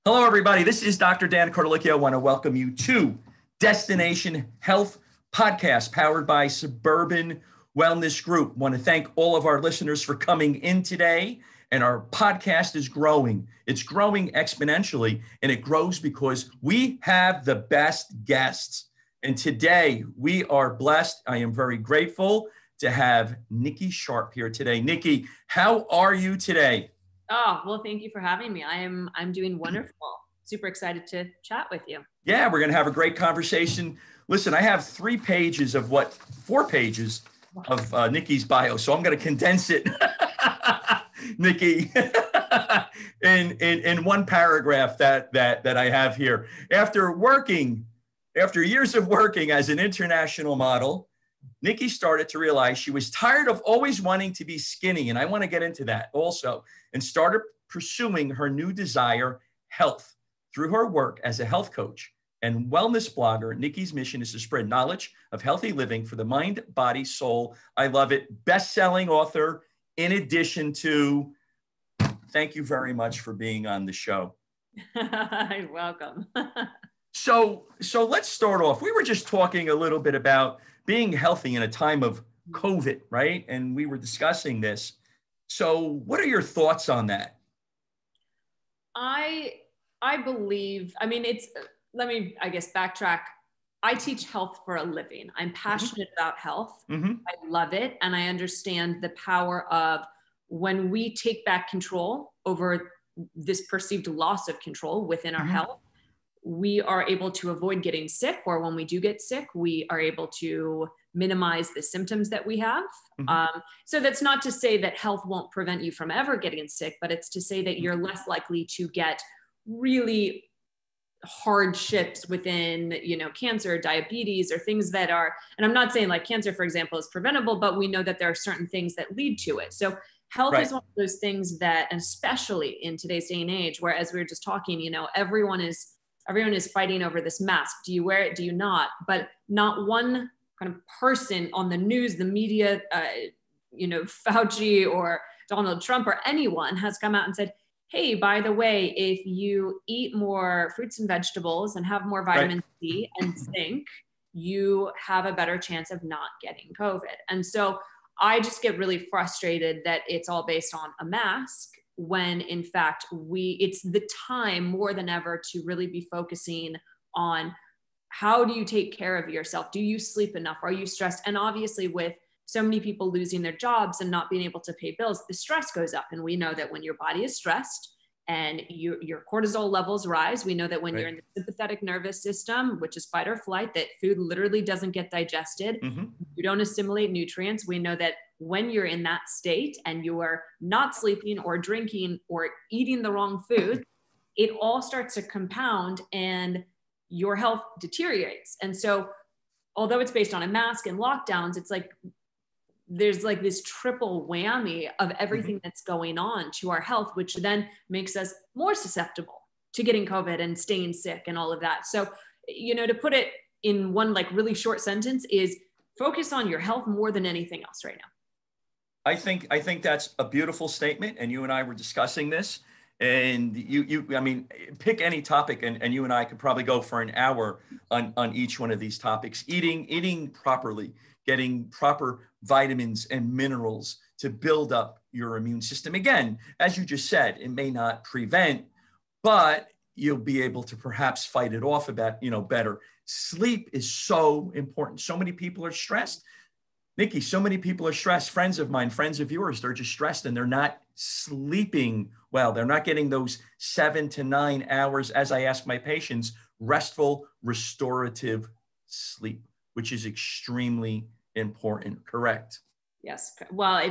Hello, everybody. This is Dr. Dan Cordelicchio. I want to welcome you to Destination Health Podcast, powered by Suburban Wellness Group. I want to thank all of our listeners for coming in today. And our podcast is growing. It's growing exponentially, and it grows because we have the best guests. And today we are blessed. I am very grateful to have Nikki Sharp here today. Nikki, how are you today? Oh, well, thank you for having me. I'm doing wonderful. Super excited to chat with you. Yeah, we're going to have a great conversation. Listen, I have 4 pages of Nikki's bio, so I'm going to condense it, Nikki, in one paragraph that I have here. After years of working as an international model, Nikki started to realize she was tired of always wanting to be skinny, and I want to get into that also, and started pursuing her new desire, health. Through her work as a health coach and wellness blogger, Nikki's mission is to spread knowledge of healthy living for the mind, body, soul. I love it. Best-selling author, in addition to, thank you very much for being on the show. You're welcome. So let's start off. We were just talking a little bit about being healthy in a time of COVID, right? And we were discussing this. So what are your thoughts on that? I believe, let me, I guess, backtrack. I teach health for a living. I'm passionate about health. I love it. And I understand the power of when we take back control over this perceived loss of control within our health, we are able to avoid getting sick, or when we do get sick, we are able to minimize the symptoms that we have. So that's not to say that health won't prevent you from ever getting sick, but it's to say that you're less likely to get really hardships within, cancer, diabetes, or things that are, and I'm not saying like cancer, for example, is preventable, but we know that there are certain things that lead to it. So health is one of those things that, and especially in today's day and age, where, as we were just talking, everyone is fighting over this mask. Do you wear it? Do you not? But not one kind of person on the news, the media, Fauci or Donald Trump or anyone has come out and said, hey, by the way, if you eat more fruits and vegetables and have more vitamin C and zinc, you have a better chance of not getting COVID. And so I just get really frustrated that it's all based on a mask, when in fact it's the time more than ever to really be focusing on how do you take care of yourself? Do you sleep enough? Are you stressed? And obviously with so many people losing their jobs and not being able to pay bills, the stress goes up. And we know that when your body is stressed and your cortisol levels rise, we know that when you're in the sympathetic nervous system, which is fight or flight, that food literally doesn't get digested. You don't assimilate nutrients. We know that when you're in that state and you are not sleeping or drinking or eating the wrong food, it all starts to compound and your health deteriorates. And so although it's based on a mask and lockdowns, it's like there's like this triple whammy of everything that's going on to our health, which then makes us more susceptible to getting COVID and staying sick and all of that. So, to put it in one like really short sentence is focus on your health more than anything else right now. I think that's a beautiful statement. And you and I were discussing this, and pick any topic and you and I could probably go for an hour on each one of these topics. Eating properly, getting proper vitamins and minerals to build up your immune system. Again, as you just said, it may not prevent, but you'll be able to perhaps fight it off better. Sleep is so important. So many people are stressed. Nikki, so many people are stressed. Friends of mine, friends of yours, they're just stressed and they're not sleeping well. They're not getting those 7 to 9 hours, as I ask my patients, restful, restorative sleep, which is extremely important. Correct? Yes. Well,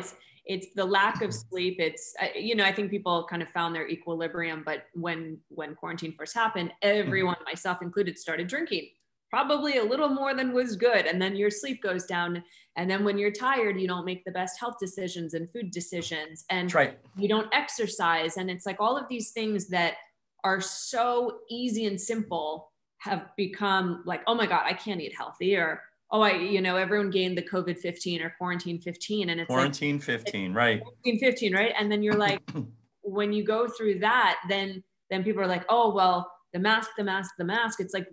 it's the lack of sleep. It's, I think people kind of found their equilibrium, but when quarantine first happened, everyone, myself included, started drinking. Probably a little more than was good. And then your sleep goes down. And then when you're tired, you don't make the best health decisions and food decisions. And you don't exercise. And it's like all of these things that are so easy and simple have become like, oh my God, I can't eat healthy. Or, everyone gained the COVID 15 or quarantine 15. And it's quarantine 15, right? Quarantine 15, right? And then you're like, when you go through that, then then people are like, oh, well, the mask, the mask, the mask. It's like,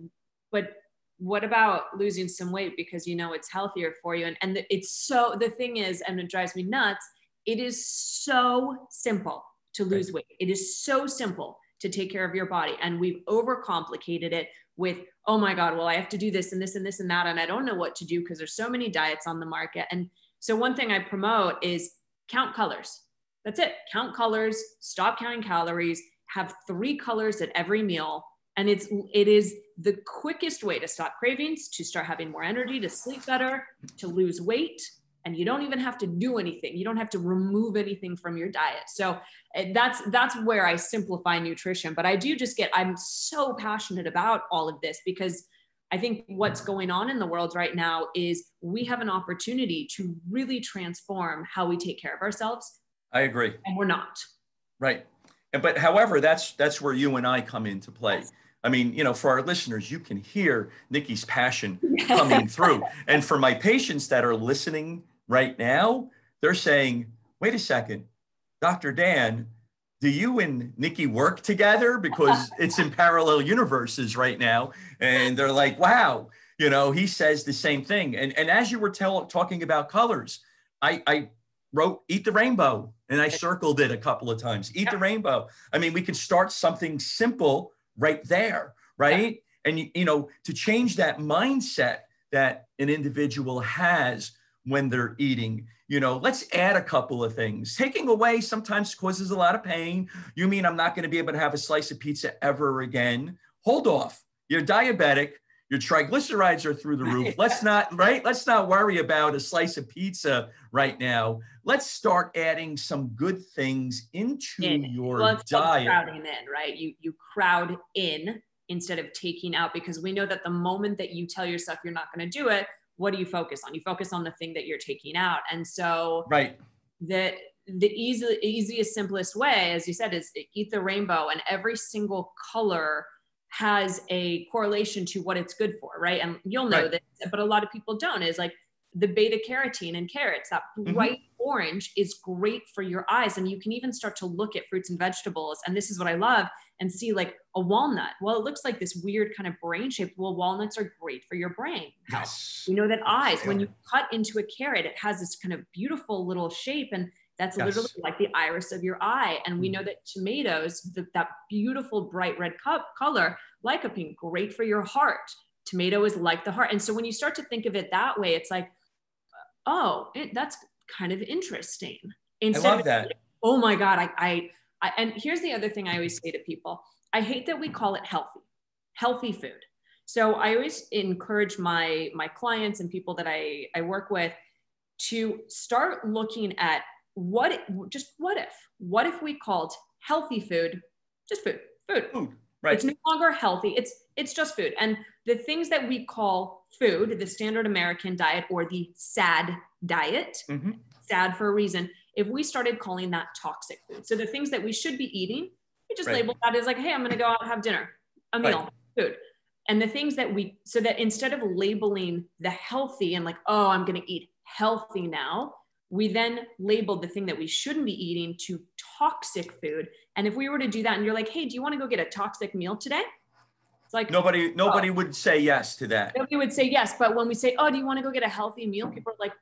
but what about losing some weight because you know it's healthier for you? And it's so, the thing is, and it drives me nuts, it is so simple to lose weight. It is so simple to take care of your body. And we've overcomplicated it with, oh my God, well, I have to do this and this and this and that. And I don't know what to do because there's so many diets on the market. And so one thing I promote is count colors. That's it. Count colors, stop counting calories, have 3 colors at every meal. And it is the quickest way to stop cravings, to start having more energy, to sleep better, to lose weight. And you don't even have to do anything. You don't have to remove anything from your diet. So that's where I simplify nutrition. But I do just I'm so passionate about all of this because I think what's going on in the world right now is we have an opportunity to really transform how we take care of ourselves. I agree. And we're not. Right. But however, that's where you and I come into play. Yes. I mean, you know, for our listeners, you can hear Nikki's passion coming through. And for my patients that are listening right now, they're saying, wait a second, Dr. Dan, do you and Nikki work together? Because it's in parallel universes right now. And they're like, wow, you know, he says the same thing. And as you were talking about colors, I wrote Eat the Rainbow and I circled it a couple of times. Eat the Rainbow. I mean, we can start something simple right there, right? Yeah. And, you know, to change that mindset that an individual has when they're eating, you know, let's add a couple of things. Taking away sometimes causes a lot of pain. You mean I'm not going to be able to have a slice of pizza ever again? Hold off. You're diabetic. Your triglycerides are through the roof. Let's not worry about a slice of pizza right now. Let's start adding some good things into your diet. Crowding in, right? You crowd in instead of taking out, because we know that the moment that you tell yourself you're not going to do it, what do you focus on? You focus on the thing that you're taking out. And so the easiest, simplest way, as you said, is eat the rainbow, and every single color has a correlation to what it's good for, right? And you'll know this, but a lot of people don't, is like the beta carotene in carrots, that bright orange is great for your eyes. And you can even start to look at fruits and vegetables. And this is what I love, and see like a walnut. Well, it looks like this weird kind of brain shape. Well, walnuts are great for your brain. Yes. You know that eyes, when you cut into a carrot, it has this kind of beautiful little shape, and that's literally like the iris of your eye. And we know that tomatoes, that beautiful bright red color, lycopene, great for your heart. Tomato is like the heart. And so when you start to think of it that way, it's like, oh, that's kind of interesting. Instead I love that. Oh my God, and here's the other thing I always say to people. I hate that we call it healthy food. So I always encourage my clients and people that I work with to start looking at what if we called healthy food just food, right? It's no longer healthy. It's just food. And the things that we call food, the standard American diet or the SAD diet, SAD for a reason. If we started calling that toxic food, so the things that we should be eating, we just label that as like, hey, I'm going to go out and have dinner, a meal, food. And the things that so that instead of labeling the healthy and like, oh, I'm going to eat healthy now, we then labeled the thing that we shouldn't be eating to toxic food. And if we were to do that and you're like, hey, do you want to go get a toxic meal today? It's like nobody would say yes to that. Nobody would say yes. But when we say, oh, do you want to go get a healthy meal? People are like,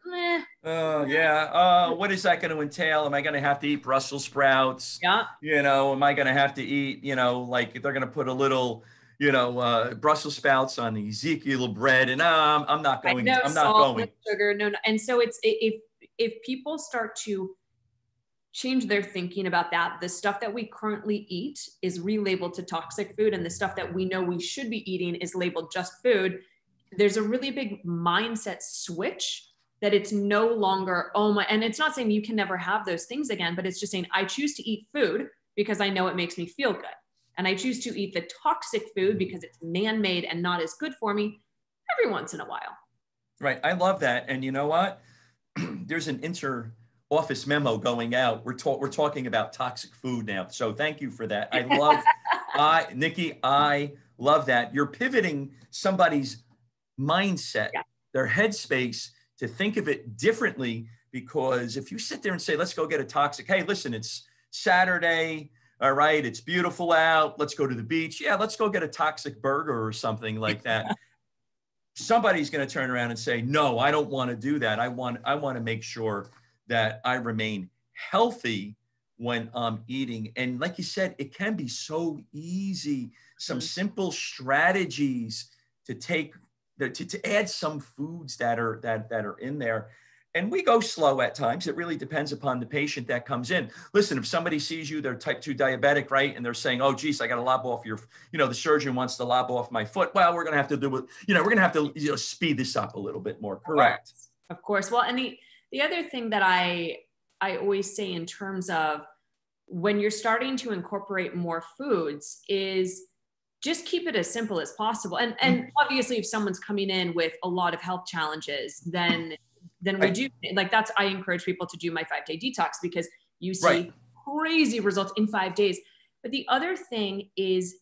what is that going to entail? Am I going to have to eat Brussels sprouts? Yeah. You know, am I going to have to eat, you know, like they're going to put a little, you know, Brussels sprouts on the Ezekiel bread, and I'm not going. No I'm salt, not going. No sugar, no. And so it's if people start to change their thinking about that, the stuff that we currently eat is relabeled to toxic food, and the stuff that we know we should be eating is labeled just food. There's a really big mindset switch that it's no longer, and it's not saying you can never have those things again, but it's just saying, I choose to eat food because I know it makes me feel good. And I choose to eat the toxic food because it's man-made and not as good for me every once in a while. Right. I love that. And you know what? There's an inter-office memo going out. We're talking about toxic food now. So thank you for that. I love, Nikki, I love that. You're pivoting somebody's mindset, their headspace, to think of it differently. Because if you sit there and say, let's go get a toxic, hey, listen, it's Saturday, All right, it's beautiful out. Let's go to the beach. Yeah, let's go get a toxic burger or something like that. Somebody's going to turn around and say, no, I don't want to do that. I want to make sure that I remain healthy when I'm eating. And like you said, it can be so easy. Some simple strategies to take to add some foods that are in there. And we go slow at times. It really depends upon the patient that comes in. Listen, if somebody sees you, they're type 2 diabetic, right? And they're saying, oh, geez, I got to lob off your, the surgeon wants to lob off my foot. Well, we're going to have to do it. We're going to have to, speed this up a little bit more. Correct. Of course. Well, and the other thing that I always say in terms of when you're starting to incorporate more foods is just keep it as simple as possible. And obviously if someone's coming in with a lot of health challenges, then we do like I encourage people to do my 5-day detox because you see crazy results in 5 days. But the other thing is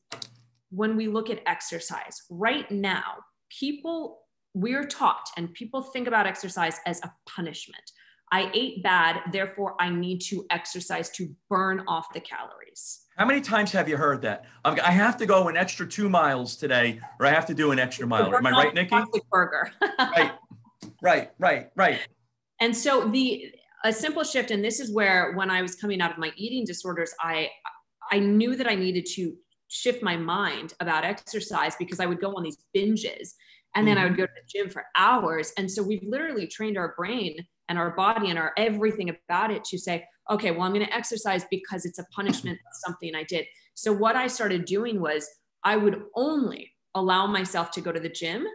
when we look at exercise right now, we're taught and people think about exercise as a punishment. I ate bad, therefore I need to exercise to burn off the calories. How many times have you heard that? I have to go an extra 2 miles today, or I have to do an extra mile. Am I right, Nikki? Burger. Right. And so a simple shift, and this is where when I was coming out of my eating disorders, I knew that I needed to shift my mind about exercise because I would go on these binges and then I would go to the gym for hours. And so we've literally trained our brain and our body and our everything about it to say, okay, well, I'm going to exercise because it's a punishment of something I did. So what I started doing was I would only allow myself to go to the gym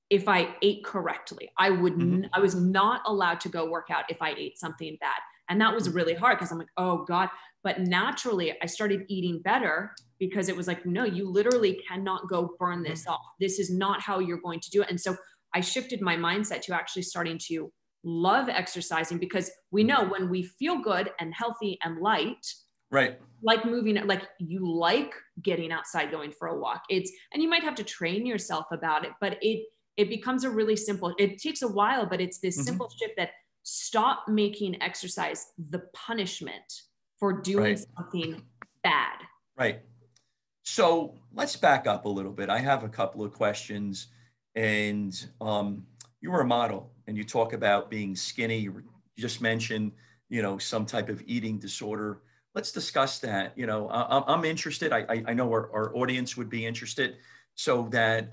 if I ate correctly. I was not allowed to go work out if I ate something bad. And that was really hard because I'm like, oh God. But naturally I started eating better because it was like, no, you literally cannot go burn this off. This is not how you're going to do it. And so I shifted my mindset to actually starting to love exercising because we know when we feel good and healthy and light, right? Like moving, like you like getting outside, going for a walk. And you might have to train yourself about it, but it becomes a really simple, it takes a while, but it's this simple shift that stop making exercise the punishment for doing something bad. Right. So let's back up a little bit. I have a couple of questions and you were a model and you talk about being skinny. You just mentioned, some type of eating disorder. Let's discuss that. I'm interested. I know our audience would be interested so that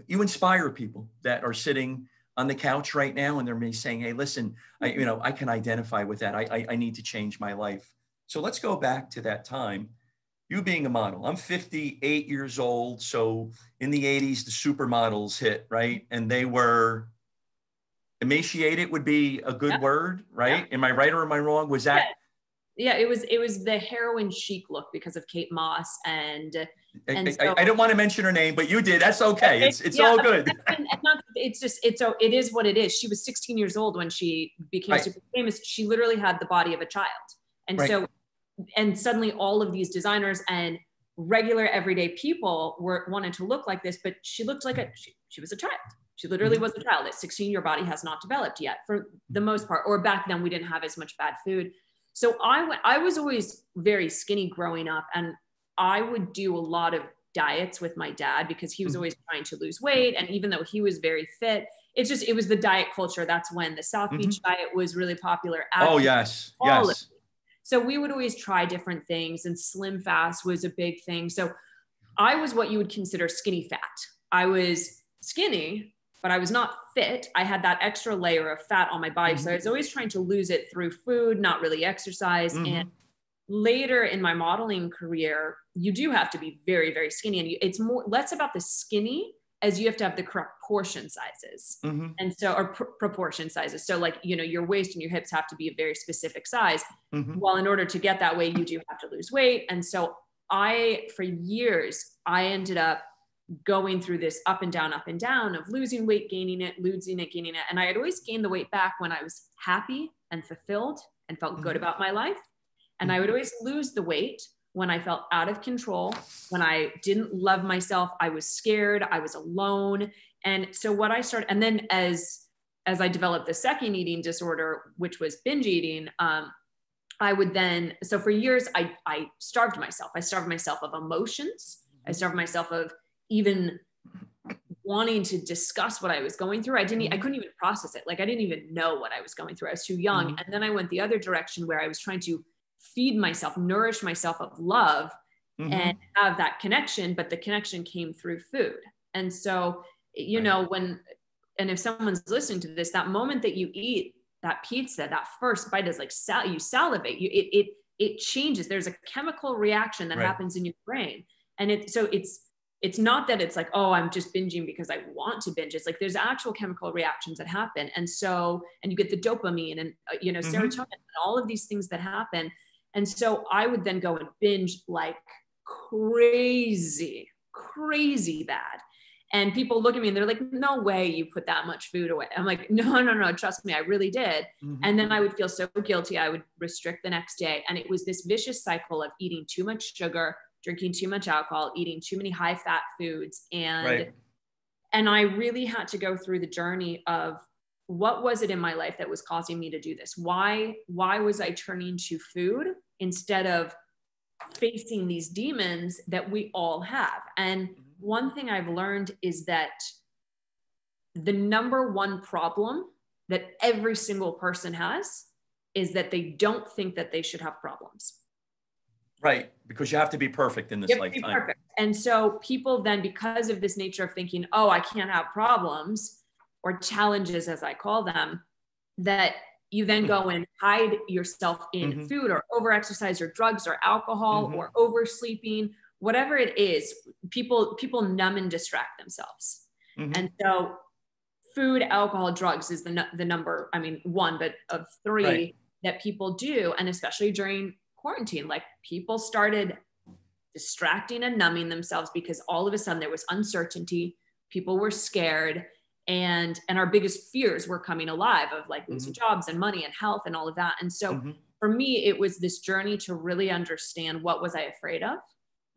you inspire people that are sitting on the couch right now and they're maybe saying, hey, listen, I can identify with that. I need to change my life. So let's go back to that time. You being a model. I'm 58 years old. So in the 80s, the supermodels hit, right? And they were emaciated would be a good word, right? Am I right or am I wrong? Was that? Yeah, it was the heroin chic look because of Kate Moss and so, I don't want to mention her name, but you did. That's okay. It's all good. It is what it is. She was 16 years old when she became super famous. She literally had the body of a child. And so, and suddenly all of these designers and regular everyday people wanted to look like this, but she looked like she was a child. She literally was a child. At 16, your body has not developed yet for the most part, or back then we didn't have as much bad food. So I was always very skinny growing up, and I would do a lot of diets with my dad because he was always trying to lose weight. And even though he was very fit, it was the diet culture. That's when the South Beach diet was really popular. Oh, yes. So we would always try different things, and slim fast was a big thing. So I was what you would consider skinny fat. I was skinny, but I was not fit. I had that extra layer of fat on my body. So I was always trying to lose it through food, not really exercise. And later in my modeling career, you do have to be very, very skinny. And it's less about the skinny as you have to have the correct portion sizes. And so, or proportion sizes. So like, your waist and your hips have to be a very specific size. Well, in order to get that way, you do have to lose weight. And so for years, I ended up going through this up and down of losing weight, gaining it. And I had always gained the weight back when I was happy and fulfilled and felt good about my life. And I would always lose the weight when I felt out of control, when I didn't love myself, I was scared, I was alone. And so what I started, and then as I developed the second eating disorder, which was binge eating, I would then, so for years, I starved myself. I starved myself of emotions. I starved myself of even wanting to discuss what I was going through. I couldn't even process it. Like, I didn't even know what I was going through. I was too young. And then I went the other direction where I was trying to feed myself, nourish myself of love and have that connection, but the connection came through food. And so, you know, and if someone's listening to this, that moment that you eat that pizza, that first bite is like, you salivate, it changes. There's a chemical reaction that happens in your brain. And it's not that it's like, oh, I'm just binging because I want to binge. It's like, there's actual chemical reactions that happen. And so, and you get the dopamine and, you know, serotonin and all of these things that happen. And so I would then go and binge like crazy bad. And people look at me and they're like, no way you put that much food away. I'm like, no, trust me, I really did. And then I would feel so guilty. I would restrict the next day. And it was this vicious cycle of eating too much sugar, drinking too much alcohol, eating too many high fat foods. And I really had to go through the journey of what was it in my life that was causing me to do this? Why was I turning to food instead of facing these demons that we all have? And one thing I've learned is that the number one problem that every single person has is that they don't think that they should have problems. Right, because you have to be perfect in this lifetime. Perfect. And so people then, because of this nature of thinking, oh, I can't have problems or challenges, as I call them, that you then go and hide yourself in food or overexercise or drugs or alcohol or oversleeping, whatever it is. People numb and distract themselves. And so food, alcohol, drugs is the number, I mean, one, but of three that people do. And especially during quarantine, like people started distracting and numbing themselves because all of a sudden there was uncertainty. People were scared, and our biggest fears were coming alive of like losing jobs and money and health and all of that. And so for me, it was this journey to really understand, what was I afraid of?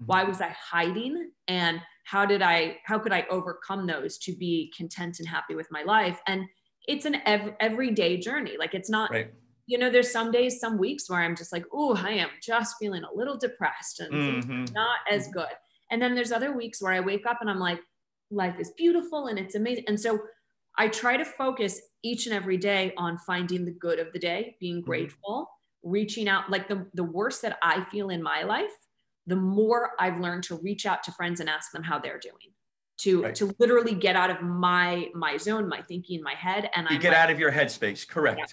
Why was I hiding? And how could I overcome those to be content and happy with my life? And it's an everyday journey. Like, it's not, you know, there's some days, some weeks where I'm just like, oh, I am just feeling a little depressed and not as good. And then there's other weeks where I wake up and I'm like, life is beautiful and it's amazing. And so I try to focus each and every day on finding the good of the day, being grateful, reaching out. Like the worse that I feel in my life, the more I've learned to reach out to friends and ask them how they're doing, to literally get out of my zone, my thinking, my head. And I get out of your headspace. Correct. Yeah.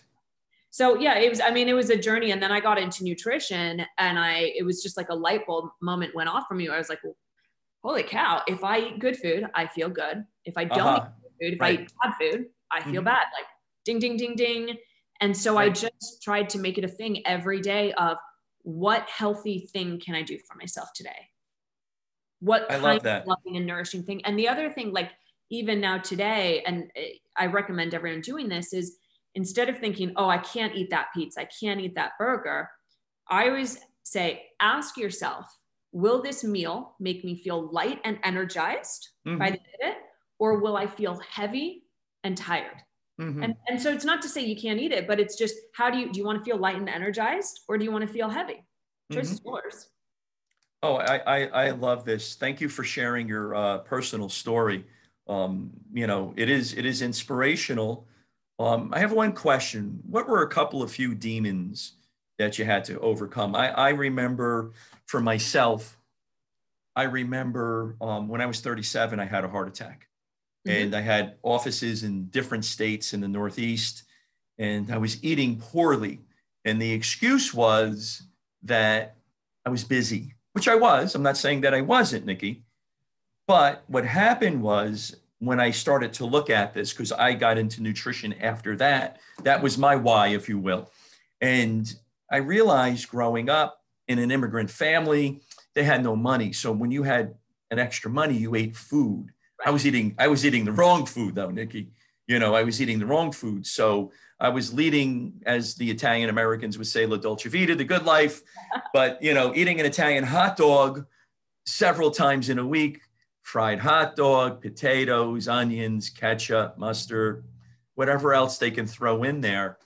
So yeah, it was a journey. And then I got into nutrition, and it was just like a light bulb moment went off for me. I was like, well, holy cow, if I eat good food, I feel good. If I don't eat good food, if I eat bad food, I feel bad. Like ding, ding, ding, ding. And so I just tried to make it a thing every day of, what healthy thing can I do for myself today? What kind of loving and nourishing thing? And the other thing, like even now today, and I recommend everyone doing this, is instead of thinking, oh, I can't eat that pizza, I can't eat that burger, I always say, ask yourself, will this meal make me feel light and energized by the end of it? Or will I feel heavy and tired? And so it's not to say you can't eat it, but it's just, do you want to feel light and energized, or do you want to feel heavy? Choice is yours. Oh, I love this. Thank you for sharing your personal story. You know, it is inspirational. I have one question. What were a couple of few demons that you had to overcome? I remember for myself, when I was 37, I had a heart attack. And I had offices in different states in the Northeast, and I was eating poorly. And the excuse was that I was busy, which I was. I'm not saying that I wasn't, Nikki. But what happened was, when I started to look at this, because I got into nutrition after that, that was my why, if you will. And I realized growing up in an immigrant family, they had no money. So when you had an extra money, you ate food. I was eating the wrong food though, Nikki. You know, I was eating the wrong food. So I was leading, as the Italian Americans would say, la dolce vita, the good life. But, you know, eating an Italian hot dog several times in a week, fried hot dog, potatoes, onions, ketchup, mustard, whatever else they can throw in there.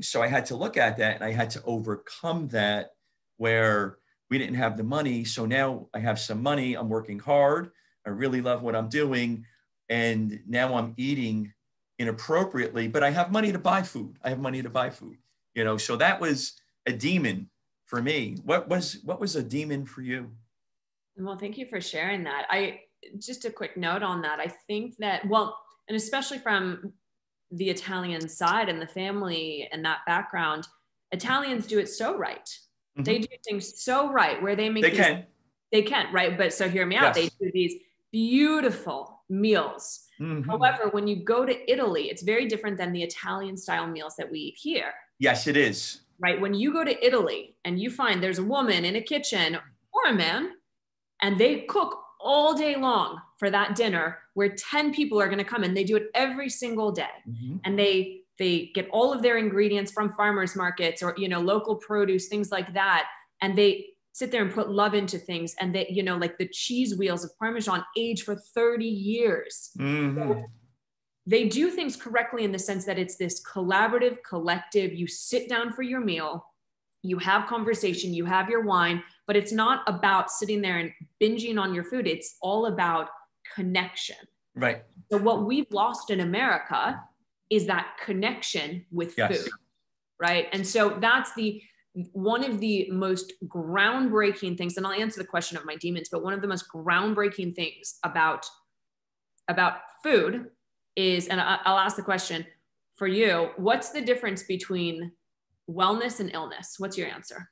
so I had to look at that and I had to overcome that where we didn't have the money. So now I have some money. I'm working hard. I really love what I'm doing. And now I'm eating inappropriately, but I have money to buy food. So that was a demon for me. What was a demon for you? Well, thank you for sharing that. Just a quick note on that. I think that, and especially from the Italian side and the family and that background, Italians do it so right. Mm-hmm. They do things so right where they can, right? But so hear me out. Yes. They do these beautiful meals. Mm-hmm. However, when you go to Italy, it's very different than the Italian style meals that we eat here. Yes, it is. Right? When you go to Italy and you find there's a woman in a kitchen or a man, and they cook all day long for that dinner where 10 people are going to come, and they do it every single day. Mm-hmm. And they get all of their ingredients from farmers markets or, local produce, things like that. And they sit there and put love into things. And they, like the cheese wheels of Parmesan age for 30 years. Mm-hmm. So they do things correctly in the sense that it's this collaborative, collective, you sit down for your meal, you have conversation, you have your wine, but it's not about sitting there and binging on your food. It's all about connection. Right. So what we've lost in America is that connection with food, right? And so that's one of the most groundbreaking things, and I'll answer the question of my demons, but one of the most groundbreaking things about food is, and I'll ask the question for you, what's the difference between wellness and illness? What's your answer?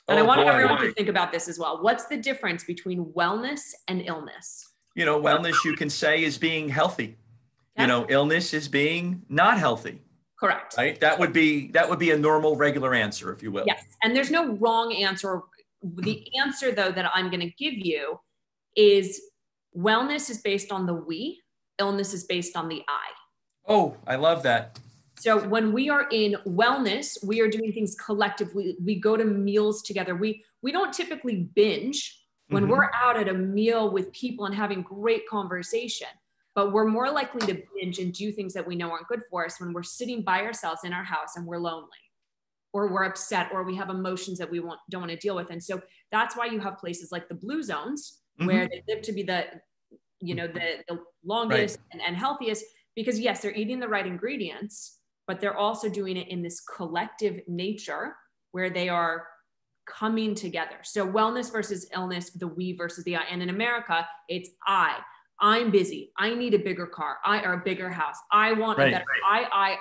And I want everyone to think about this as well. What's the difference between wellness and illness? Wellness, you can say, is being healthy. Illness is being not healthy. Correct. Right? That would be a normal, regular answer, if you will. Yes. And there's no wrong answer. The answer, though, that I'm going to give you is wellness is based on the we, illness is based on the I. Oh, I love that. So when we are in wellness, we are doing things collectively. We go to meals together. We don't typically binge when mm-hmm. we're out at a meal with people and having great conversation, but we're more likely to binge and do things that we know aren't good for us when we're sitting by ourselves in our house and we're lonely, or we're upset, or we have emotions that we don't want to deal with. And so that's why you have places like the blue zones mm-hmm. where they live to be the longest right. and healthiest, because yes, they're eating the right ingredients, but they're also doing it in this collective nature where they are coming together. So wellness versus illness, the we versus the I. And in America, it's I'm busy. I need a bigger car. Or a bigger house. I want a better, I.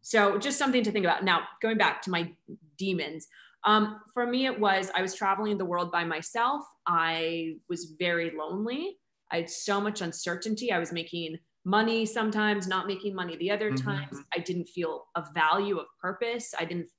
So just something to think about. Now, going back to my demons. For me, I was traveling the world by myself. I was very lonely. I had so much uncertainty. I was making money sometimes, not making money the other mm-hmm. times. I didn't feel a value of purpose. I didn't,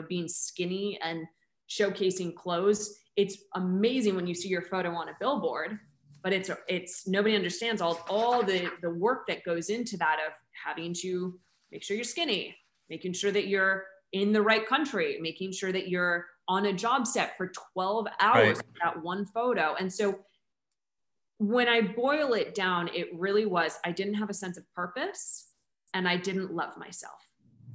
being skinny and showcasing clothes. It's amazing when you see your photo on a billboard, but it's nobody understands all the work that goes into that, of having to make sure you're skinny, making sure that you're in the right country, making sure that you're on a job set for 12 hours with that one photo. And so when I boil it down, it really was, I didn't have a sense of purpose and I didn't love myself.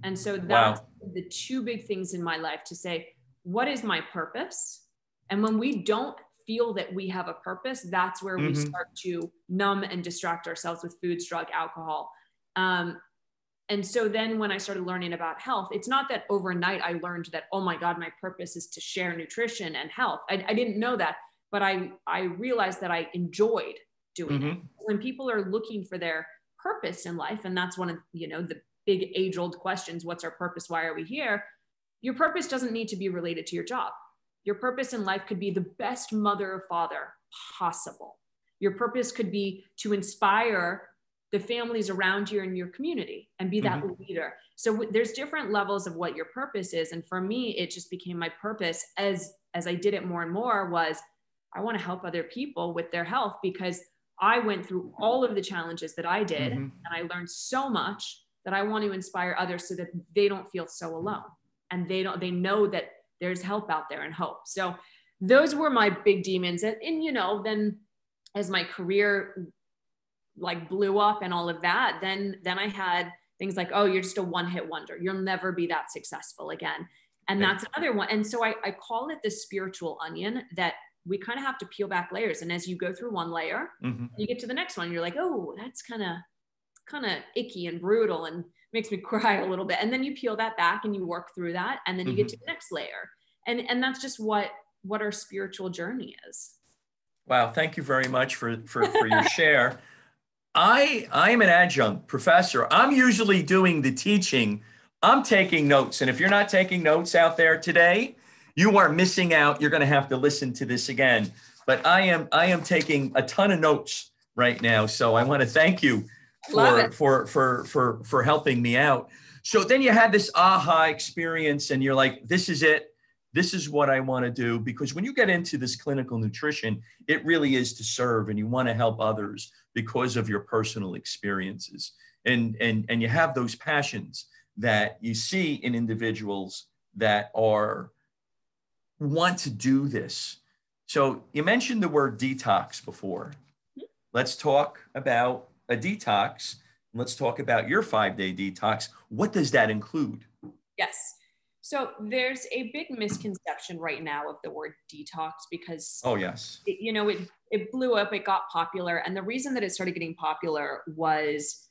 And so that's the two big things in my life, to say, what is my purpose? And when we don't feel that we have a purpose, that's where mm-hmm. we start to numb and distract ourselves with foods, drug, alcohol. And so then when I started learning about health, it's not that overnight I learned that, oh my God, my purpose is to share nutrition and health. I didn't know that. But I realized that I enjoyed doing mm-hmm. it. When people are looking for their purpose in life, and that's one of, the big age-old questions, what's our purpose? Why are we here? Your purpose doesn't need to be related to your job. Your purpose in life could be the best mother or father possible. Your purpose could be to inspire the families around you in your community and be that mm-hmm. leader. So there's different levels of what your purpose is. And for me, it just became my purpose as I did it more and more, was I want to help other people with their health, because I went through all of the challenges that I did mm-hmm. and I learned so much that I want to inspire others so that they don't feel so alone, and they know that there's help out there and hope. So those were my big demons. And then as my career blew up and all of that, then I had things like, oh, you're just a one-hit wonder. You'll never be that successful again. And that's another one. And so I call it the spiritual onion, that we kind of have to peel back layers. And as you go through one layer, you get to the next one, you're like, oh, that's kind of icky and brutal and makes me cry a little bit. And then you peel that back and you work through that. And then you get to the next layer. And that's just what our spiritual journey is. Wow. Thank you very much for your share. I am an adjunct professor. I'm usually doing the teaching. I'm taking notes. And if you're not taking notes out there today, you are missing out. You're going to have to listen to this again. But I am taking a ton of notes right now. So I want to thank you for helping me out. So then you had this aha experience and you're like, this is it. This is what I want to do. Because when you get into this clinical nutrition, it really is to serve, and you want to help others because of your personal experiences. And you have those passions that you see in individuals that want to do this. So you mentioned the word detox before. Let's talk about a detox. Let's talk about your 5-day detox. What does that include? Yes. So there's a big misconception right now of the word detox because, oh yes, it blew up, it got popular. And the reason that it started getting popular was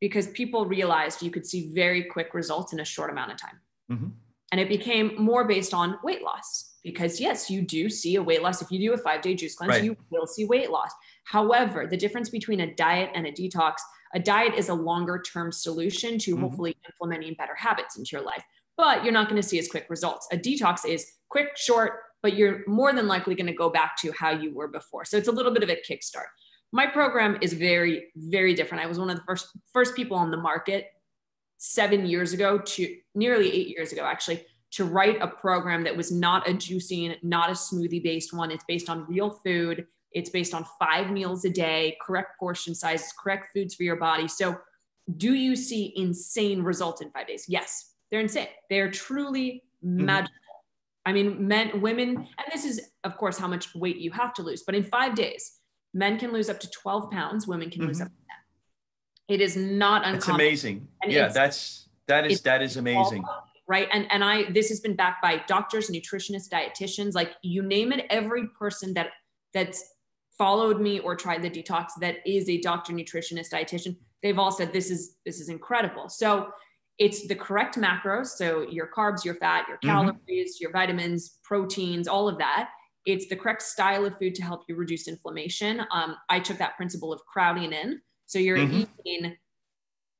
because people realized you could see very quick results in a short amount of time. And it became more based on weight loss, because yes, you do see a weight loss. If you do a 5-day juice cleanse, you will see weight loss. However, the difference between a diet and a detox, a diet is a longer term solution to hopefully implementing better habits into your life, but you're not going to see as quick results. A detox is quick, short, but you're more than likely going to go back to how you were before. So it's a little bit of a kickstart. My program is very, very different. I was one of the first people on the market 7 years ago, to nearly 8 years ago, actually, to write a program that was not a juicing, not a smoothie based one. It's based on real food. It's based on 5 meals a day, correct portion sizes, correct foods for your body. So do you see insane results in 5 days? Yes, they're insane. They're truly magical. I mean, men, women, and this is of course how much weight you have to lose, but in 5 days, men can lose up to 12 pounds. Women can lose up to 10. It is not uncommon. It's amazing. And yeah, that is amazing. Right. And this has been backed by doctors, nutritionists, dietitians, like you name it. Every person that's followed me or tried the detox that is a doctor, nutritionist, dietitian, they've all said this is incredible. So it's the correct macros. So your carbs, your fat, your calories, your vitamins, proteins, all of that. It's the correct style of food to help you reduce inflammation. I took that principle of crowding in. So you're eating,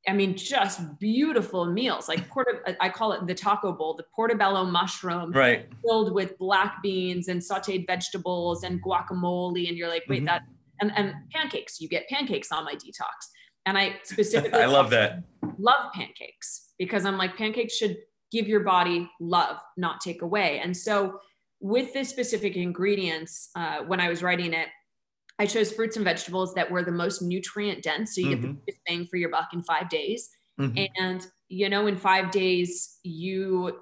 I mean, just beautiful meals, like I call it the taco bowl, the portobello mushroom, filled with black beans and sauteed vegetables and guacamole. And you're like, wait, and pancakes, you get pancakes on my detox. And I specifically, I love that. Love pancakes, because I'm like, pancakes should give your body love, not take away. And so with this specific ingredients, when I was writing it, I chose fruits and vegetables that were the most nutrient dense. So you get the biggest bang for your buck in 5 days. And, in 5 days, your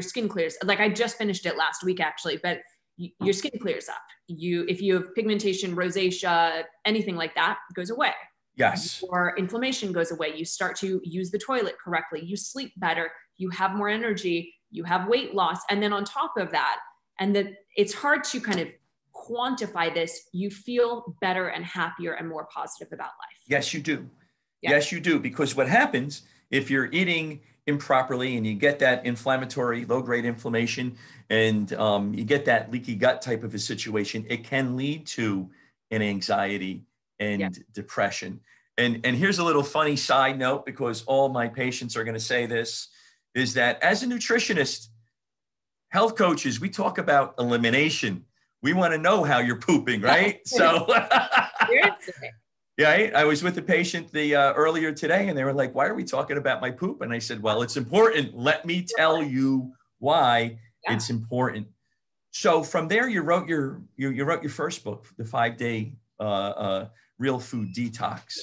skin clears. Like I just finished it last week, actually, but your skin clears up. If you have pigmentation, rosacea, anything like that, it goes away. Yes. Or inflammation goes away. You start to use the toilet correctly. You sleep better. You have more energy. You have weight loss. And then on top of that, and that it's hard to kind of quantify this, you feel better and happier and more positive about life. Yes, you do. Yeah. Yes, you do. Because what happens if you're eating improperly and you get that inflammatory, low-grade inflammation, and you get that leaky gut type of a situation, it can lead to an anxiety and depression. And here's a little funny side note, because all my patients are going to say this, is that as a nutritionist, health coaches, we talk about elimination. We want to know how you're pooping, right? So, yeah, I was with a patient earlier today, and they were like, "Why are we talking about my poop?" And I said, "Well, it's important. Let me tell you why it's important." So from there, you wrote your first book, the 5-day Real Food Detox.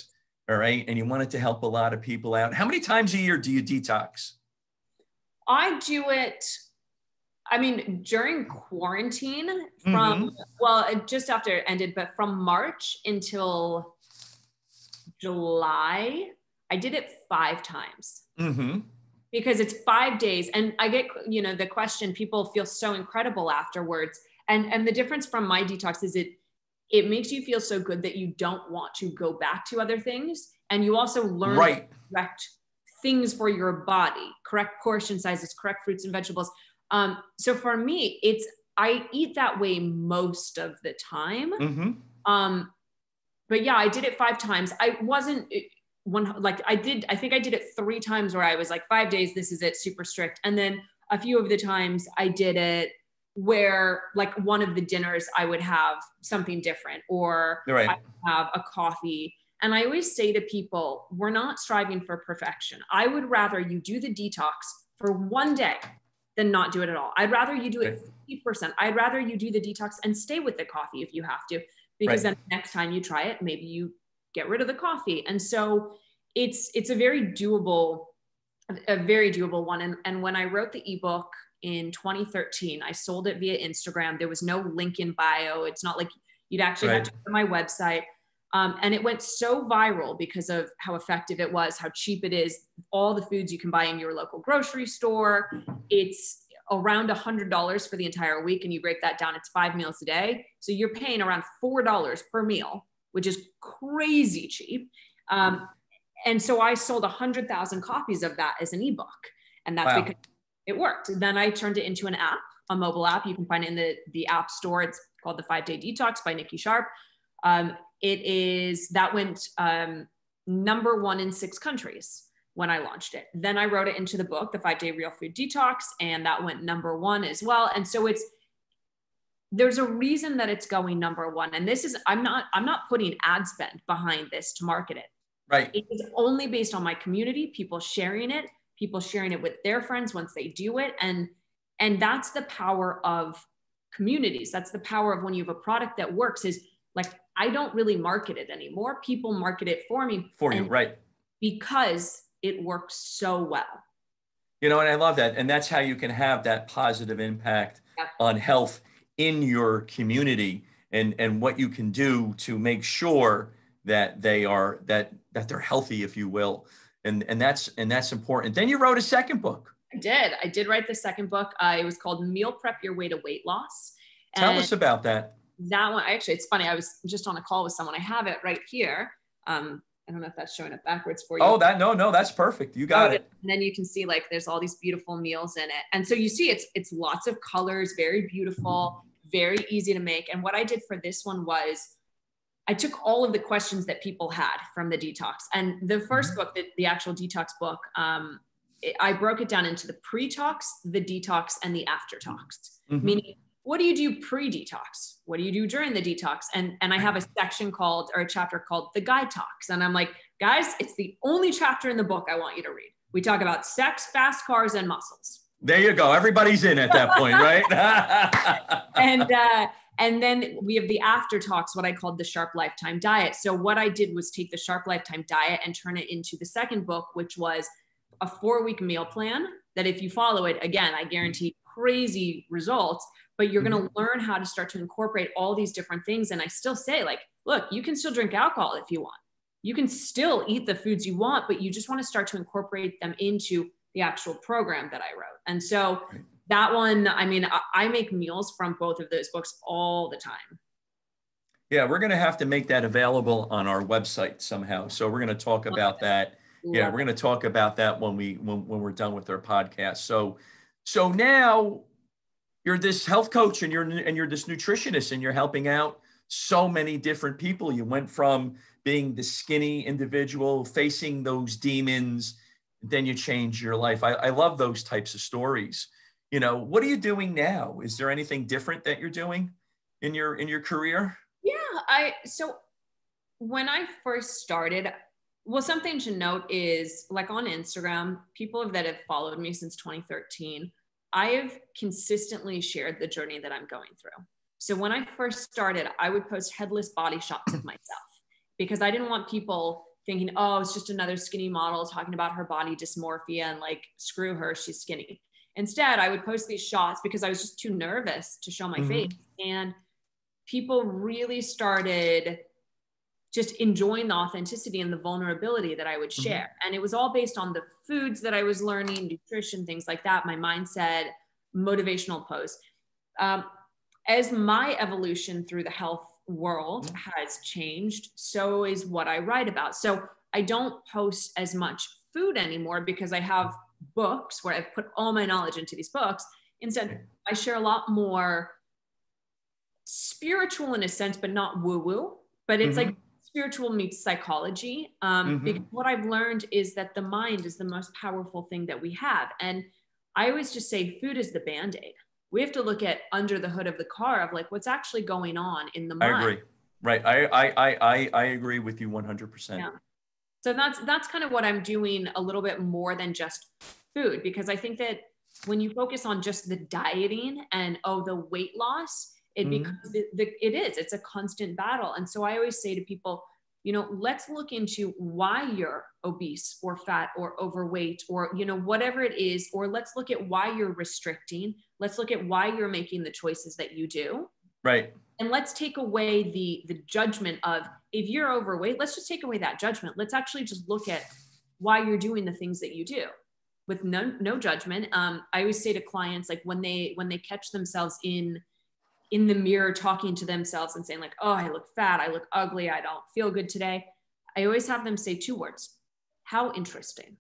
All right, and you wanted to help a lot of people out. How many times a year do you detox? I do it. I mean, during quarantine just after it ended, but from March until July, I did it 5 times. Mm-hmm. Because it's 5 days. And I get, you know, the question, people feel so incredible afterwards. And the difference from my detox is it makes you feel so good that you don't want to go back to other things. And you also learn correct things for your body, correct portion sizes, correct fruits and vegetables. So for me, I eat that way most of the time. Mm-hmm. But yeah, I did it 5 times. I wasn't I think I did it 3 times where I was like 5 days, this is it, super strict. And then a few of the times I did it where like one of the dinners I would have something different, or I would have a coffee. And I always say to people, we're not striving for perfection. I would rather you do the detox for 1 day than not do it at all. I'd rather you do it 50%. I'd rather you do the detox and stay with the coffee if you have to, because then next time you try it, maybe you get rid of the coffee. And so it's a very doable one. And when I wrote the ebook in 2013, I sold it via Instagram. There was no link in bio. It's not like you'd actually have to go to my website. And it went so viral because of how effective it was, how cheap it is, all the foods you can buy in your local grocery store. It's around $100 for the entire week. And you break that down, it's 5 meals a day. So you're paying around $4 per meal, which is crazy cheap. And so I sold 100,000 copies of that as an ebook. And that's because it worked. Then I turned it into an app, a mobile app. You can find it in the App Store. It's called the 5-Day Detox by Nikki Sharp. That went number 1 in 6 countries when I launched it. Then I wrote it into the book, The 5-Day Real Food Detox, and that went number 1 as well. And so there's a reason that it's going number 1. And this is, I'm not putting ad spend behind this to market it. Right. It is only based on my community, people sharing it with their friends once they do it. And that's the power of communities. That's the power of when you have a product that works, is like, I don't really market it anymore. People market it for me. For you, right. Because it works so well. You know, and I love that. And that's how you can have that positive impact on health in your community, and what you can do to make sure that they're healthy, if you will. And that's important. Then you wrote a second book. I did write the second book. It was called Meal Prep Your Way to Weight Loss. Tell us about that. That one, actually, it's funny. I was just on a call with someone. I have it right here. I don't know if that's showing up backwards for you. Oh, no, that's perfect. You got it. And then you can see like there's all these beautiful meals in it. And so you see it's lots of colors, very beautiful, very easy to make. And what I did for this one was I took all of the questions that people had from the detox. And the first book, the actual detox book, I broke it down into the pre-tox, the detox, and the after-tox. Meaning, what do you do pre-detox? What do you do during the detox? And I have a section called, or a chapter called The Guy Talks. And I'm like, guys, it's the only chapter in the book I want you to read. We talk about sex, fast cars, and muscles. There you go. Everybody's in at that point, right? And then we have the after talks, what I called the Sharp Lifetime Diet. So what I did was take the Sharp Lifetime Diet and turn it into the second book, which was a 4-week meal plan that if you follow it, again, I guarantee crazy results, but you're going to learn how to start to incorporate all these different things. And I still say, like, look, you can still drink alcohol if you want. You can still eat the foods you want, but you just want to start to incorporate them into the actual program that I wrote. And so that one, I mean, I make meals from both of those books all the time. Yeah, we're going to have to make that available on our website somehow. So we're going to talk about that. Yeah, we're going to talk about that when we're done with our podcast. So now you're this health coach and you're this nutritionist, and you're helping out so many different people. You went from being the skinny individual facing those demons, then you change your life. I love those types of stories. You know, what are you doing now? Is there anything different that you're doing in your career? Yeah, so when I first started, well, something to note is, like, on Instagram, people that have followed me since 2013, I have consistently shared the journey that I'm going through. So when I first started, I would post headless body shots of myself because I didn't want people thinking, oh, it's just another skinny model talking about her body dysmorphia and like, screw her, she's skinny. Instead, I would post these shots because I was just too nervous to show my face. And people really started just enjoying the authenticity and the vulnerability that I would share. And it was all based on the foods that I was learning, nutrition, things like that, my mindset, motivational posts. As my evolution through the health world has changed, so is what I write about. So I don't post as much food anymore because I have books where I've put all my knowledge into these books. Instead, I share a lot more spiritual in a sense, but not woo-woo, but it's like spiritual meets psychology. Because what I've learned is that the mind is the most powerful thing that we have. And I always just say food is the Band-Aid. We have to look at under the hood of the car of like what's actually going on in the mind. I agree. Right. I agree with you 100%. Yeah. So that's kind of what I'm doing a little bit more than just food, because I think that when you focus on just the dieting and the weight loss, it becomes it's a constant battle. And so I always say to people, let's look into why you're obese or fat or overweight or, whatever it is, or let's look at why you're restricting. Let's look at why you're making the choices that you do. Right. And let's take away the judgment of, if you're overweight, let's just take away that judgment. Let's actually just look at why you're doing the things that you do with no judgment. I always say to clients, like when they catch themselves in the mirror talking to themselves and saying like, oh, I look fat, I look ugly, I don't feel good today, I always have them say 2 words: how interesting.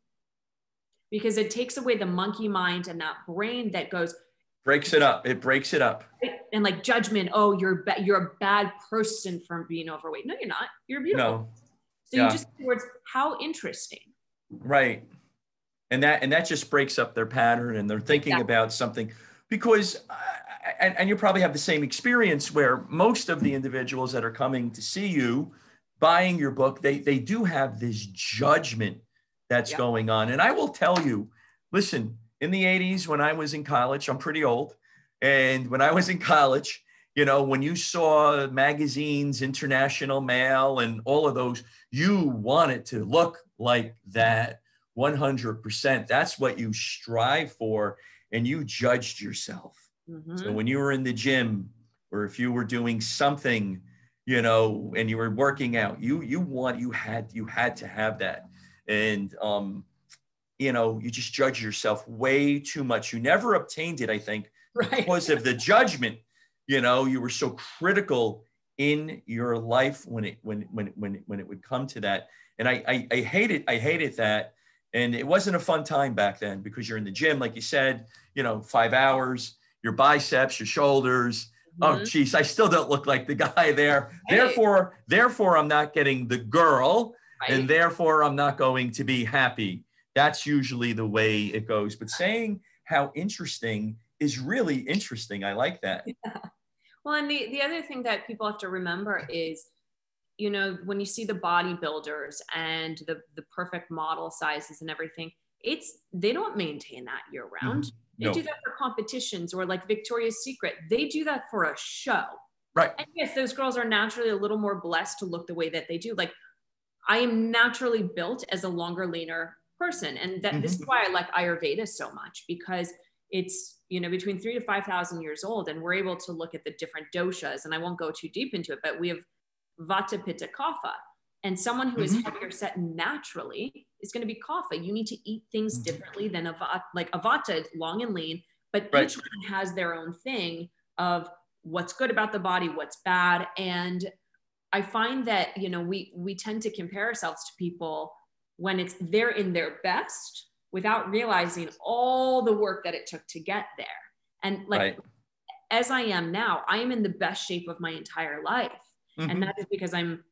Because it takes away the monkey mind and that brain that goes, breaks it up. It breaks it up. And like judgment, oh, you're a bad person for being overweight. No, you're not. You're beautiful. No. So you just say words, how interesting. Right. And that just breaks up their pattern, and they're thinking about something, because and you probably have the same experience where most of the individuals that are coming to see you, buying your book, they do have this judgment that's going on. And I will tell you, listen, in the 80s, when I was in college, I'm pretty old. And when I was in college, when you saw magazines, International Mail, and all of those, you wanted to look like that 100%. That's what you strive for. And you judged yourself. So when you were in the gym, or if you were doing something, and you were working out, you had to have that. And, you just judge yourself way too much. You never obtained it, I think, because of the judgment. You were so critical in your life when it would come to that. And I hated that. And it wasn't a fun time back then, because you're in the gym, like you said, 5 hours, your biceps, your shoulders. Oh, geez, I still don't look like the guy there. Right. Therefore, I'm not getting the girl, and therefore I'm not going to be happy. That's usually the way it goes. But saying how interesting is really interesting. I like that. Yeah. Well, and the other thing that people have to remember is, when you see the bodybuilders and the perfect model sizes and everything, they don't maintain that year round. They do that for competitions, or like Victoria's Secret. They do that for a show. Right. And yes, those girls are naturally a little more blessed to look the way that they do. Like, I am naturally built as a longer, leaner person. And this is why I like Ayurveda so much, because it's, between 3,000 to 5,000 years old, and we're able to look at the different doshas. And I won't go too deep into it, but we have Vata, Pitta, Kapha. And someone who is heavier set naturally is going to be Kapha. You need to eat things differently than a Vata, long and lean, but each one has their own thing of what's good about the body, what's bad. And I find that, we tend to compare ourselves to people when they're in their best, without realizing all the work that it took to get there. And as I am now, I am in the best shape of my entire life. And that is because I'm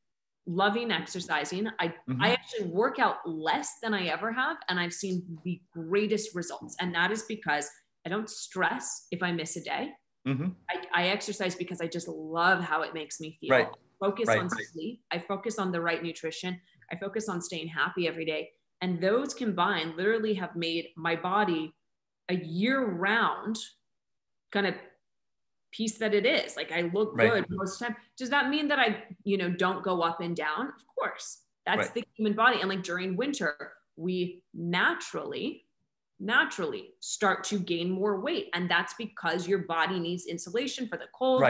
loving exercising. I actually work out less than I ever have, and I've seen the greatest results. And that is because I don't stress if I miss a day. I exercise because I just love how it makes me feel. I focus on sleep. I focus on the right nutrition. I focus on staying happy every day. And those combined literally have made my body a year-round kind of piece that it is. Like, I look good most of the time. Does that mean that I, don't go up and down? Of course. That's the human body. And like during winter, we naturally start to gain more weight. And that's because your body needs insulation for the cold.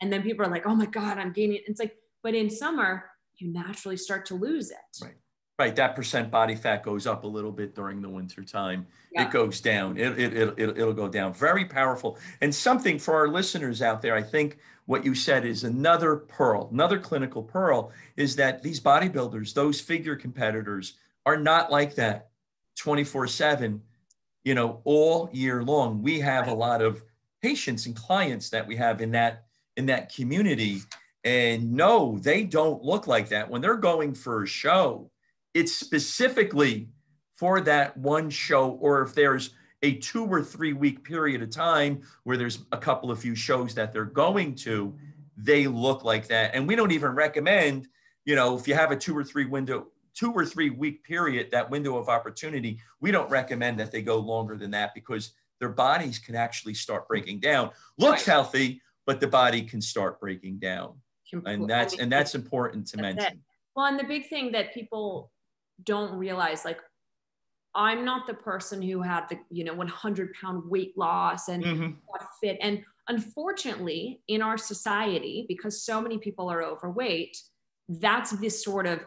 And then people are like, oh my God, I'm gaining. It's like, but in summer, you naturally start to lose it. Right. Right. That percent body fat goes up a little bit during the winter time. Yeah. It goes down. It'll go down. Very powerful. And something for our listeners out there, I think what you said is another pearl, another clinical pearl, is that these bodybuilders, those figure competitors, are not like that 24/7, you know, all year long. We have a lot of patients and clients that we have in that community. And no, they don't look like that. When they're going for a show, it's specifically for that one show, or if there's a 2 or 3 week period of time where there's a couple of few shows that they're going to, they look like that. And we don't even recommend, you know, if you have a 2 or 3 week period, that window of opportunity, we don't recommend that they go longer than that, because their bodies can actually start breaking down. Looks healthy, but the body can start breaking down. And that's important to mention. Well, and the big thing that people don't realize, like, I'm not the person who had the, 100-pound weight loss and got fit. And unfortunately, in our society, because so many people are overweight, that's this sort of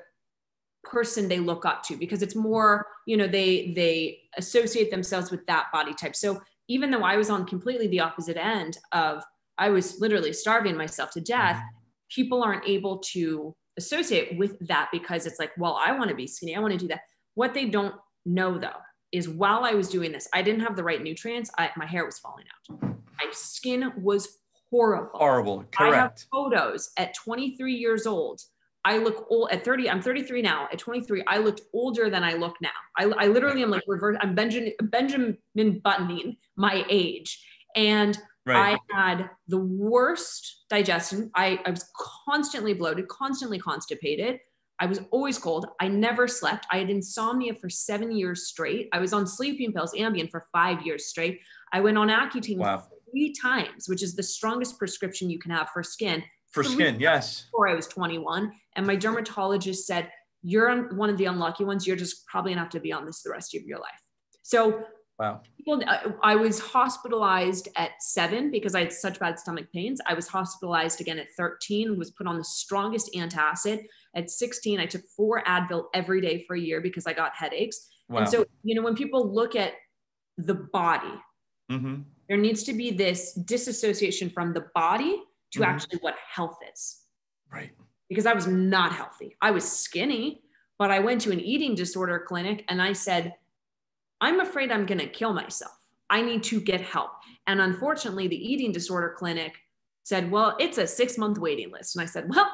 person they look up to, because it's more, they associate themselves with that body type. So even though I was on completely the opposite end of, I was literally starving myself to death, people aren't able to associate with that, because it's like, well, I want to be skinny, I want to do that. What they don't know, though, is while I was doing this, I didn't have the right nutrients. My hair was falling out. My skin was horrible. Horrible. Correct. I have photos at 23 years old. I look old at 30. I'm 33 now. At 23, I looked older than I look now. I literally am like reverse. I'm Benjamin Buttoning my age. And I had the worst digestion. I was constantly bloated, constantly constipated. I was always cold. I never slept. I had insomnia for 7 years straight. I was on sleeping pills, Ambien, for 5 years straight. I went on Accutane 3 times, which is the strongest prescription you can have for skin. For skin, yes. Before I was 21. And my dermatologist said, you're one of the unlucky ones. You're just probably gonna have to be on this the rest of your life. So I was hospitalized at 7 because I had such bad stomach pains. I was hospitalized again at 13, was put on the strongest antacid. At 16, I took 4 Advil every day for a year because I got headaches. And so, when people look at the body, there needs to be this disassociation from the body to actually what health is. Right. Because I was not healthy. I was skinny, but I went to an eating disorder clinic and I said, I'm afraid I'm going to kill myself. I need to get help. And unfortunately, the eating disorder clinic said, well, it's a 6-month waiting list. And I said, well,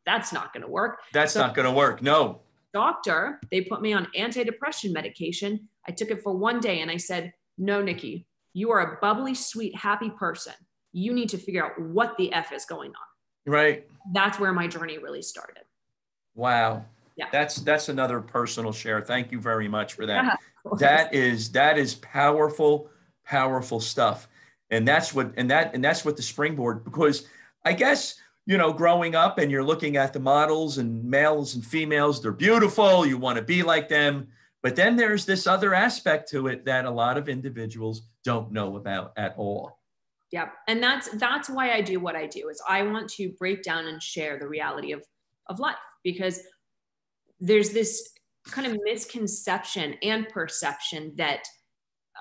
that's not going to work. That's not going to work. No. Doctor, they put me on antidepressant medication. I took it for 1 day and I said, no, Nikki, you are a bubbly, sweet, happy person. You need to figure out what the F is going on. Right. That's where my journey really started. Wow. Yeah. That's another personal share. Thank you very much for that. That is powerful, powerful stuff. And that's what the springboard, because I guess, growing up and you're looking at the models and males and females, they're beautiful. You want to be like them. But then there's this other aspect to it that a lot of individuals don't know about at all. Yeah. And that's why I do what I do, is I want to break down and share the reality of life, because there's this kind of misconception and perception that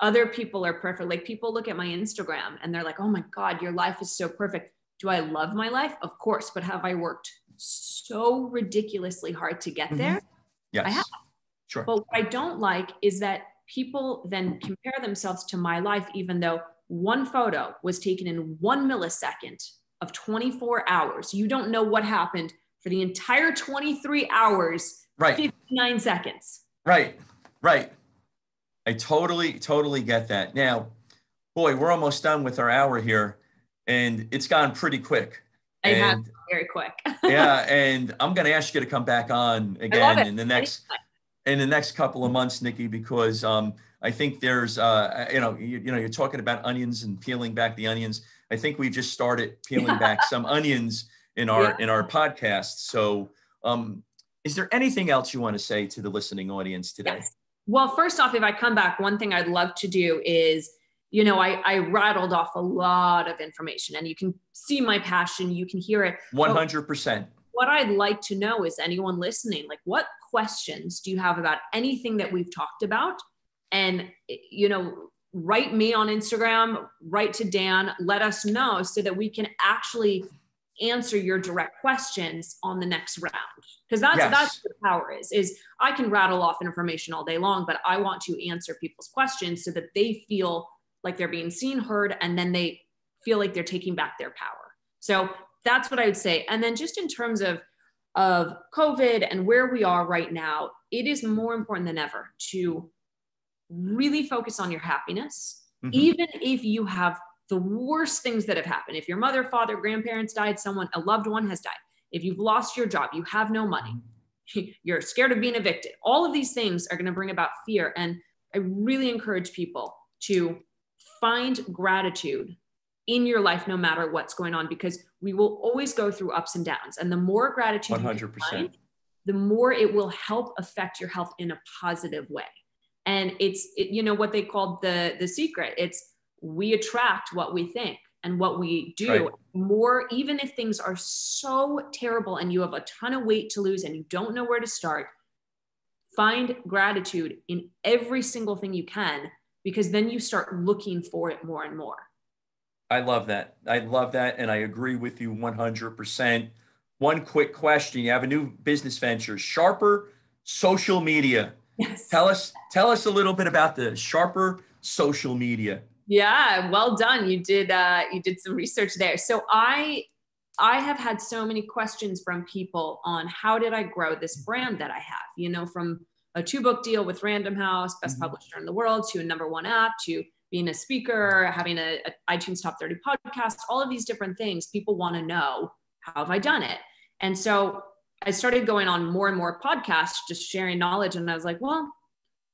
other people are perfect. Like, people look at my Instagram and they're like, oh my God, your life is so perfect. Do I love my life? Of course. But have I worked so ridiculously hard to get there? Yes. I have. Sure. But what I don't like is that people then compare themselves to my life, even though one photo was taken in 1 millisecond of 24 hours. You don't know what happened for the entire 23 hours, 59 seconds. Right. I totally get that. Now, boy, we're almost done with our hour here, and it's gone pretty quick. It has very quick. Yeah, and I'm going to ask you to come back on again in the next couple of months, Nikki, because I think there's you're talking about onions and peeling back the onions. I think we just started peeling back some onions in our podcast. So is there anything else you want to say to the listening audience today? Yes. Well, first off, if I come back, one thing I'd love to do is, I rattled off a lot of information, and you can see my passion, you can hear it. 100%. what I'd like to know is, anyone listening, like, what questions do you have about anything that we've talked about? And, write me on Instagram, write to Dan, let us know so that we can actually answer your direct questions on the next round. Because that's what the power is I can rattle off information all day long, but I want to answer people's questions so that they feel like they're being seen, heard, and then they feel like they're taking back their power. So that's what I would say. And then just in terms of COVID and where we are right now, it is more important than ever to really focus on your happiness, even if you have the worst things that have happened. If your mother, father, grandparents died, a loved one has died. If you've lost your job, you have no money, you're scared of being evicted. All of these things are going to bring about fear. And I really encourage people to find gratitude in your life, no matter what's going on, because we will always go through ups and downs. And the more gratitude 100%. You can find, the more it will help affect your health in a positive way. And it's what they call the secret. It's we attract what we think and what we do. Right. More, even if things are so terrible and you have a ton of weight to lose and you don't know where to start, find gratitude in every single thing you can, because then you start looking for it more and more. I love that. And I agree with you 100%. One quick question. You have a new business venture, Sharper Social Media. Yes. Tell us a little bit about the Sharper Social Media. Yeah, well done. You did some research there. So I have had so many questions from people on how did I grow this brand that I have, from a 2-book deal with Random House, best publisher in the world, to a #1 app, to being a speaker, having a iTunes Top 30 podcast, all of these different things. People want to know, how have I done it? And so I started going on more and more podcasts, just sharing knowledge. And I was like, well,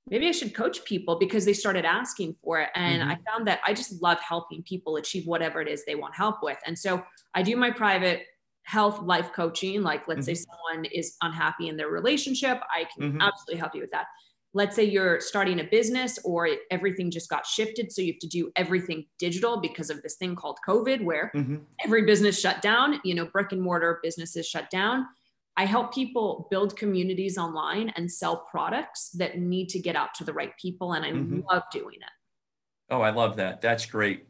maybe I should coach people, because they started asking for it. And I found that I just love helping people achieve whatever it is they want help with. And so I do my private health life coaching. Like, let's say someone is unhappy in their relationship, I can absolutely help you with that. Let's say you're starting a business, or everything just got shifted, so you have to do everything digital because of this thing called COVID, where every business shut down, brick and mortar businesses shut down. I help people build communities online and sell products that need to get out to the right people. And I love doing it. Oh, I love that. That's great.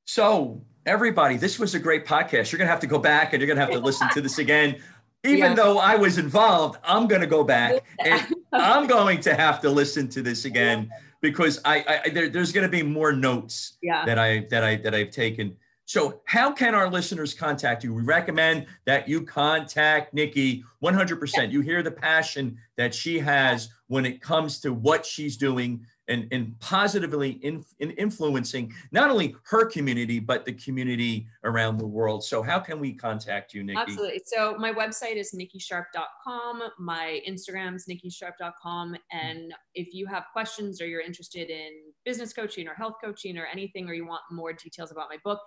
So everybody, this was a great podcast. You're going to have to go back and you're going to have to listen to this again. Even though I was involved, I'm going to go back and I'm going to have to listen to this again, because there's going to be more notes that I've taken. So how can our listeners contact you? We recommend that you contact Nikki 100%. You hear the passion that she has when it comes to what she's doing and positively influencing not only her community, but the community around the world. So how can we contact you, Nikki? Absolutely. So my website is nikkisharp.com. My Instagram is nikkisharp.com. And if you have questions, or you're interested in business coaching or health coaching or anything, or you want more details about my book,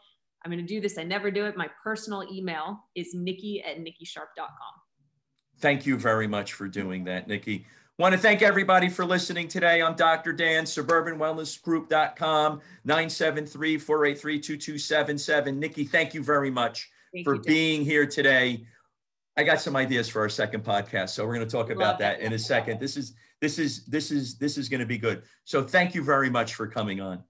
I'm going to do this. I never do it. My personal email is nikki@nikkisharp.com. Thank you very much for doing that, Nikki. Want to thank everybody for listening today. I'm Dr. Dan, suburbanwellnessgroup.com, 973-483-2277. Nikki, thank you very much for being here today. I got some ideas for our second podcast, so we're going to talk about that in a second. This is going to be good. So thank you very much for coming on.